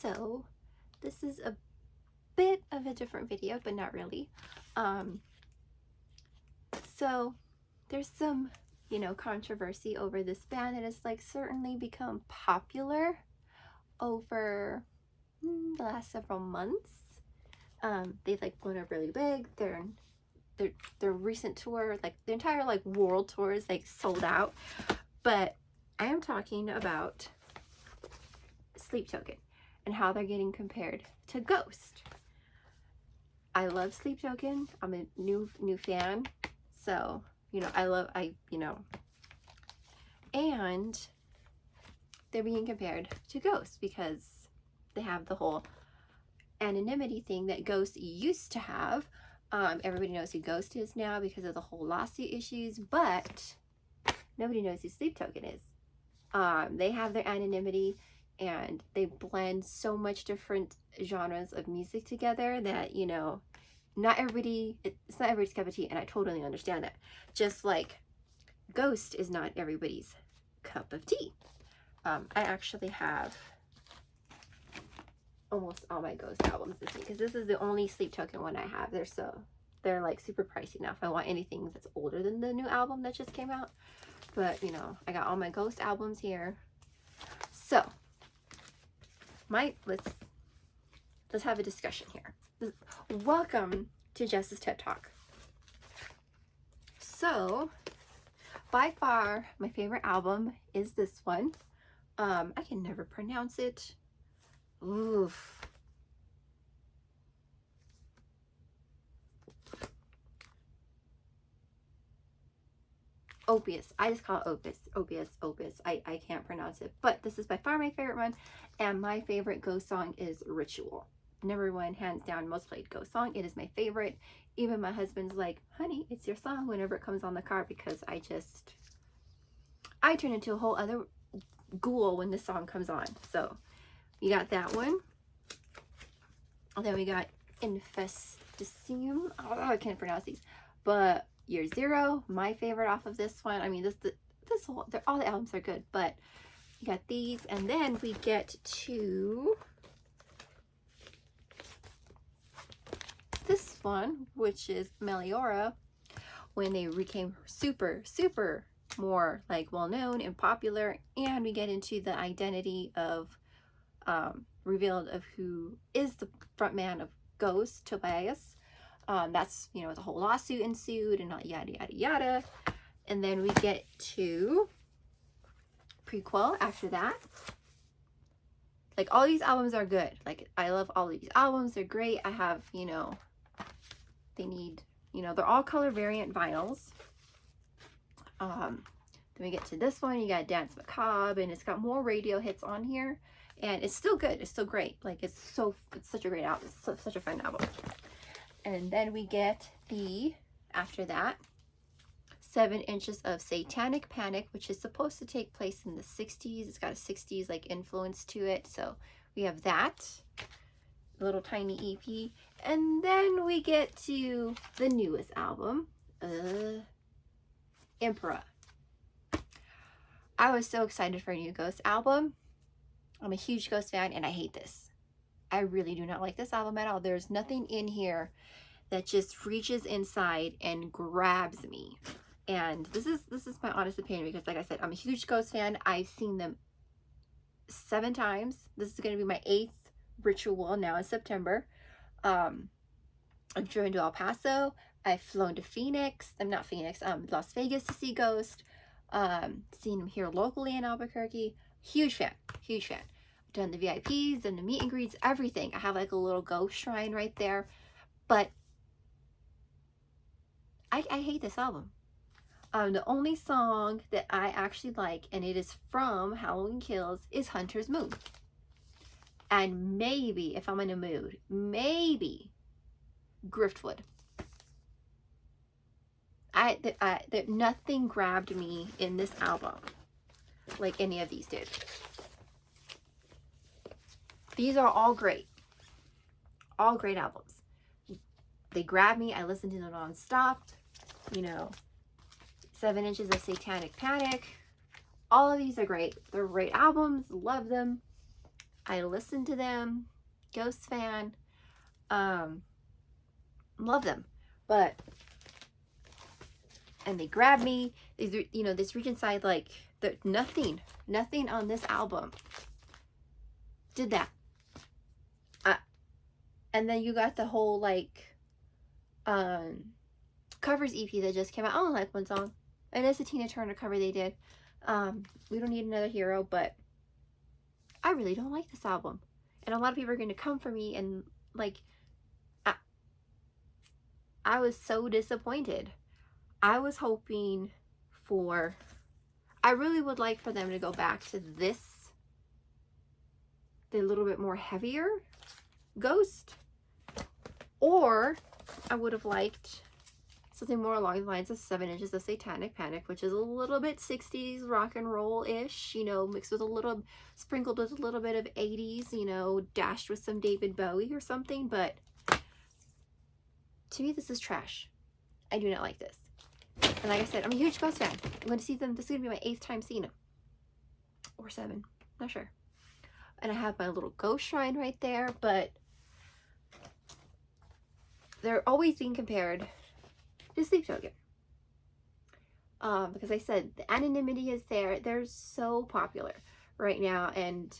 So this is a bit of a different video, but not really. So there's some, controversy over this band that has certainly become popular over the last several months. They've blown up really big. Their recent tour, the entire world tour is sold out. But I am talking about Sleep Token and how they're getting compared to Ghost. I love Sleep Token. I'm a new fan. So, and they're being compared to Ghost because they have the whole anonymity thing that Ghost used to have. Everybody knows who Ghost is now because of the whole lawsuit issues, but nobody knows who Sleep Token is. They have their anonymity and they blend so much different genres of music together that, it's not everybody's cup of tea, and I totally understand that. Just like Ghost is not everybody's cup of tea. I actually have almost all my Ghost albums with me because this is the only Sleep Token one I have. They're super pricey now if I want anything that's older than the new album that just came out. But I got all my Ghost albums here. So let's have a discussion here. Welcome to Jess's TED Talk. So by far my favorite album is this one. I can never pronounce it. Oof. Opus. I just call it Opus. I can't pronounce it. But this is by far my favorite one. And my favorite Ghost song is Ritual. Number one, hands down, most played Ghost song. It is my favorite. Even my husband's like, honey, it's your song whenever it comes on the car, because I turn into a whole other ghoul when this song comes on. So you got that one. And then we got Infesticium. Oh, I can't pronounce these. But Year Zero, my favorite off of this one. I mean, all the albums are good, but you got these, and then we get to this one, which is Meliora, when they became super more well known and popular, and we get into the identity of revealed of who is the frontman of Ghost, Tobias. That's, the whole lawsuit ensued and yada yada yada. And then we get to Prequel after that. All these albums are good. I love all of these albums. They're great. I have, they're all color variant vinyls. Then we get to this one. You got Dance Macabre, and it's got more radio hits on here. And it's still good. It's still great. It's such a great album. It's such a fun album. And then we get after that, 7 Inches of Satanic Panic, which is supposed to take place in the 60s. It's got a 60s influence to it. So we have that little tiny EP. And then we get to the newest album, Emperor. I was so excited for a new Ghost album. I'm a huge Ghost fan, and I hate this. I really do not like this album at all. There's nothing in here that just reaches inside and grabs me. And this is my honest opinion, because like I said, I'm a huge Ghost fan. I've seen them 7 times. This is going to be my 8th Ritual now in September. I've driven to El Paso. I've flown to Las Vegas to see Ghost. Seen him here locally in Albuquerque. Huge fan. Done the VIPs and the meet and greets, everything. I have a little Ghost shrine right there. But I hate this album. The only song that I actually like, and it is from Halloween Kills, is Hunter's Moon. And maybe, if I'm in a mood, maybe Griftwood. Nothing grabbed me in this album like any of these did. These are all great. All great albums. They grab me. I listen to them non-stop. 7 Inches of Satanic Panic. All of these are great. They're great albums. Love them. I listen to them. Ghost fan. Love them. But, and they grab me. You know, this reach inside, like, nothing on this album did that. And then you got the whole, like, covers EP that just came out. I only like one song, and it's a Tina Turner cover they did. We Don't Need Another Hero, but I really don't like this album. And a lot of people are going to come for me, and, like, I was so disappointed. I was hoping for, I really would like for them to go back to this, the little bit more heavier Ghost. Or I would have liked something more along the lines of 7 Inches of Satanic Panic, which is a little bit 60s rock and roll-ish, you know, mixed with a little, sprinkled with a little bit of 80s, you know, dashed with some David Bowie or something. But to me, this is trash. I do not like this. And like I said, I'm a huge Ghost fan. I'm going to see them. This is going to be my 8th time seeing them. Or 7. Not sure. And I have my little ghost shrine right there, but they're always being compared to Sleep Token. Because I said the anonymity is there. They're so popular right now, and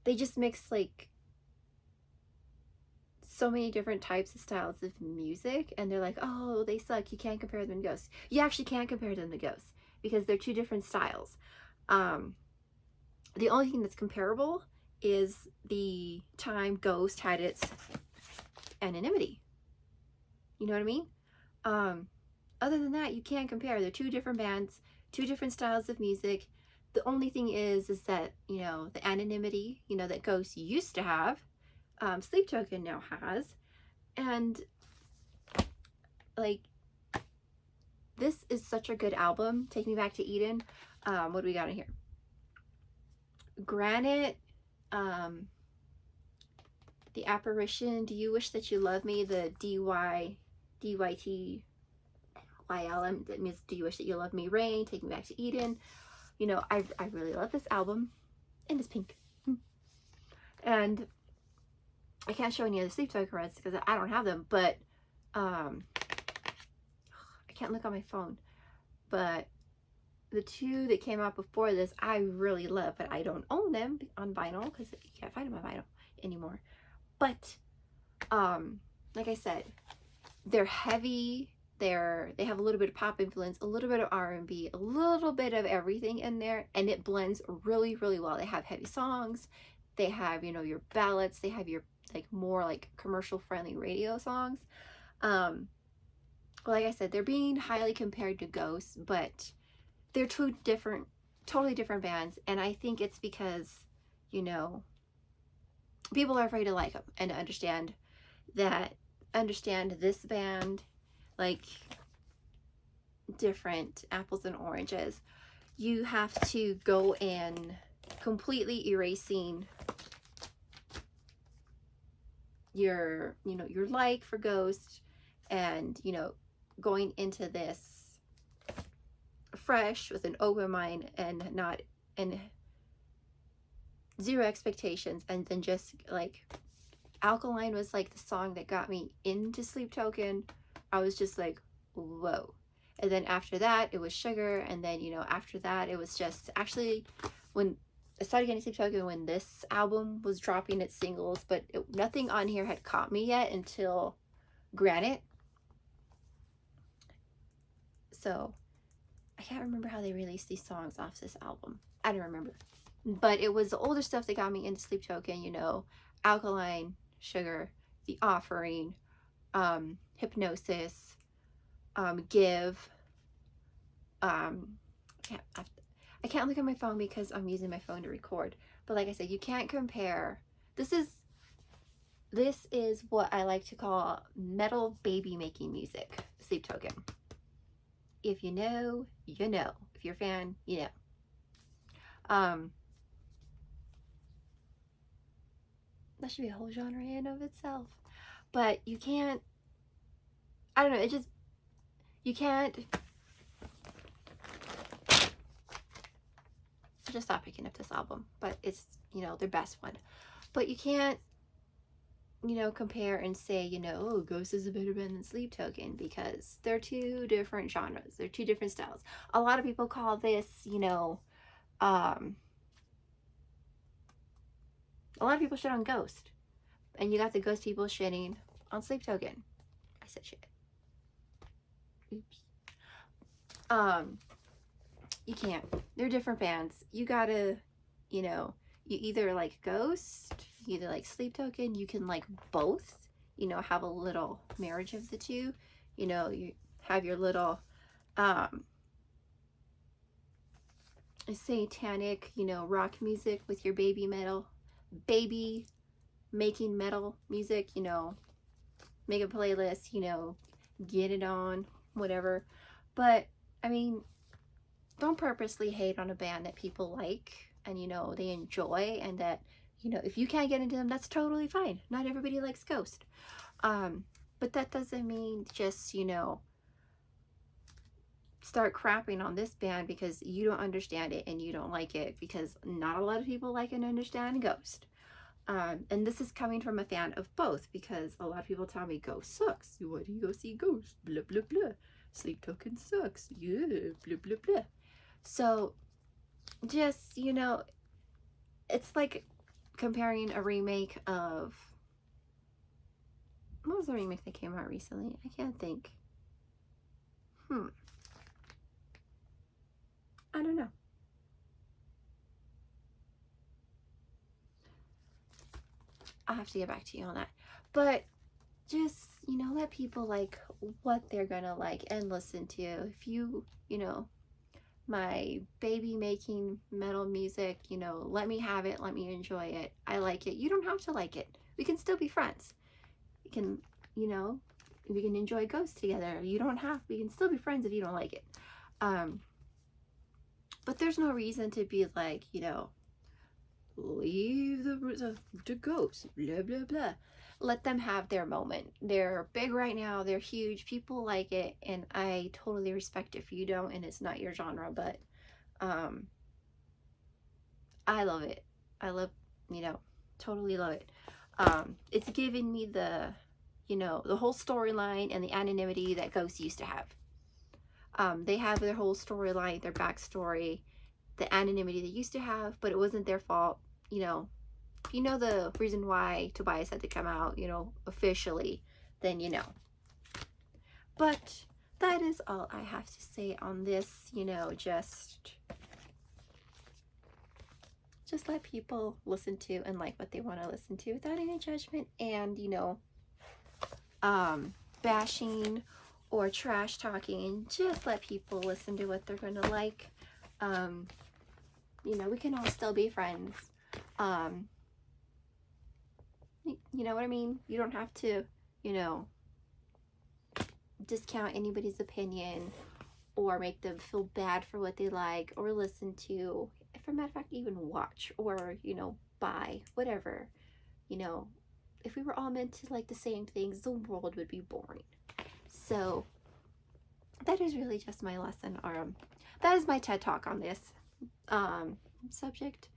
they just mix like so many different types of styles of music, and they're like, oh, they suck, you can't compare them to Ghosts. You actually can't compare them to Ghosts because they're 2 different styles. The only thing that's comparable is the time Ghost had its anonymity. You know what I mean? Other than that, you can't compare. They're 2 different bands, 2 different styles of music. The only thing is that, you know, the anonymity, you know, that Ghost used to have, Sleep Token now has. And, like, this is such a good album. Take Me Back to Eden. What do we got in here? Granite, The Apparition, Do You Wish That You Love Me, the DYTYLM, that means Do You Wish That You Love Me, Rain, Take Me Back to Eden. You know, I really love this album, and it's pink. And I can't show any other Sleep Token records because I don't have them, but I can't look on my phone. But the 2 that came out before this, I really love, but I don't own them on vinyl because you can't find them on vinyl anymore. But like I said, they're heavy. They have a little bit of pop influence, a little bit of R&B, a little bit of everything in there, and it blends really, really well. They have heavy songs. They have, you know, your ballads. They have your, like, more like commercial friendly radio songs. Like I said, they're being highly compared to Ghosts, but they're 2 different, totally different bands. And I think it's because, you know, people are afraid to like them and to understand this band, like, different apples and oranges. You have to go in completely erasing your, you know, your like for Ghost, and, you know, going into this fresh with an open mind and not, and 0 expectations. And then just like Alkaline was like the song that got me into Sleep Token. I was just like, whoa. And then after that it was Sugar, and then, you know, after that it was just, actually when I started getting Sleep Token, when this album was dropping its singles, but nothing on here had caught me yet until Granite. So I can't remember how they released these songs off this album. I don't remember. But it was the older stuff that got me into Sleep Token, you know, Alkaline, Sugar, The Offering, Hypnosis, Give. I can't look at my phone because I'm using my phone to record. But like I said, you can't compare. This is what I like to call metal baby making music, Sleep Token. If you know, you know. If you're a fan, you know. That should be a whole genre in of itself. But you can't, I don't know, it just, you can't, just stop picking up this album. But it's, you know, their best one. But you can't, you know, compare and say, you know, oh, Ghost is a better band than Sleep Token, because they're two different genres. They're two different styles. A lot of people call this, you know, a lot of people shit on Ghost. And you got the Ghost people shitting on Sleep Token. I said shit. Oops. You can't. They're different bands. You gotta, you know, you either like Ghost, you either like Sleep Token, you can like both, you know, have a little marriage of the two. You know, you have your little satanic, you know, rock music with your baby making metal music, you know, make a playlist, you know, get it on, whatever. But I mean, don't purposely hate on a band that people like and, you know, they enjoy, and that, you know, if you can't get into them, that's totally fine. Not everybody likes Ghost. But that doesn't mean just, you know, start crapping on this band because you don't understand it and you don't like it, because not a lot of people like and understand Ghost. And this is coming from a fan of both, because a lot of people tell me Ghost sucks. Why do you go see Ghost? Blah, blah, blah. Sleep Token sucks. Yeah, blah, blah, blah. So just, you know, it's like comparing a remake of, what was the remake that came out recently? I can't think. I don't know. I'll have to get back to you on that. But just, you know, let people like what they're gonna like and listen to. If you, you know, my baby making metal music, you know, let me have it, let me enjoy it. I like it. You don't have to like it. We can still be friends. We can, you know, we can enjoy Ghost together. You don't have, we can still be friends if you don't like it. But there's no reason to be like, you know, leave the Ghost, blah, blah, blah. Let them have their moment. They're big right now. They're huge. People like it, and I totally respect if you don't and it's not your genre, but I love it. I love, you know, totally love it. It's given me the, you know, the whole storyline and the anonymity that Ghosts used to have. They have their whole storyline, their backstory, the anonymity they used to have, but it wasn't their fault. You know, if you know the reason why Tobias had to come out, you know, officially, then you know. But that is all I have to say on this, you know, just let people listen to and like what they want to listen to without any judgment and, you know, bashing or trash talking. Just let people listen to what they're going to like. You know, we can all still be friends. You know what I mean? You don't have to, you know, discount anybody's opinion or make them feel bad for what they like or listen to. For a matter of fact, even watch or, you know, buy, whatever. You know, if we were all meant to like the same things, the world would be boring. So that is really just my lesson, or that is my TED Talk on this subject.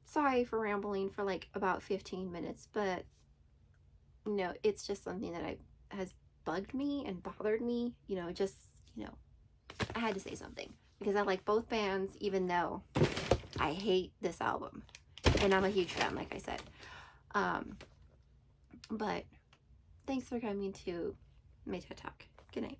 Sorry for rambling for like about 15 minutes, but you know, it's just something that has bugged me and bothered me, you know, just, you know, I had to say something because I like both bands, even though I hate this album, and I'm a huge fan, like I said. But thanks for coming to my TED Talk. Good night.